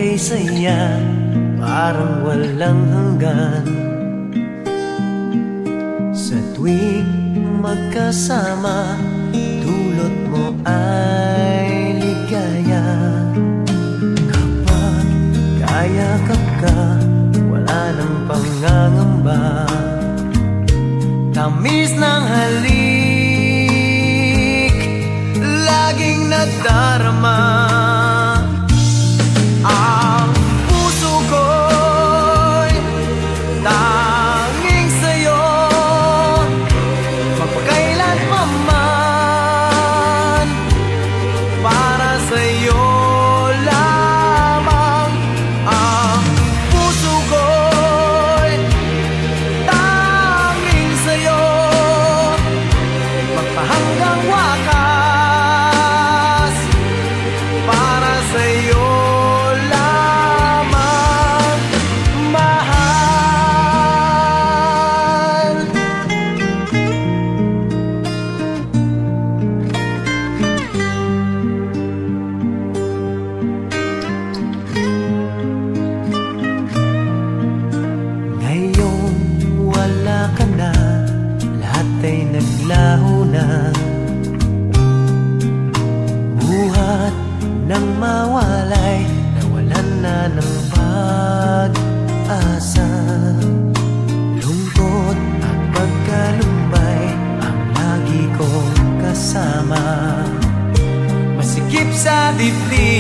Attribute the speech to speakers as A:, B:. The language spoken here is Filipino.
A: kay saya, parang walang hanggan. Sa tuwing magkasama, dulot mo ay ligaya. Kapag kayakap ka, wala nang pangangamba. Tamis ng halik, laging nadarama. Ang puso ko'y tanging sa'yo, magpakailan pa man, para sa'yo lamang. Ang puso ko'y tanging sa'yo, magpahanggang wakas, para sa'yo lamang, mahal. Ngayong wala ka na, lahat ay naglaho na. Buhat ng mawalay, nawalan na ng pag-asa. Lungkot at pagkalumbay ang lagi kong kasama. Masikip sa dibdib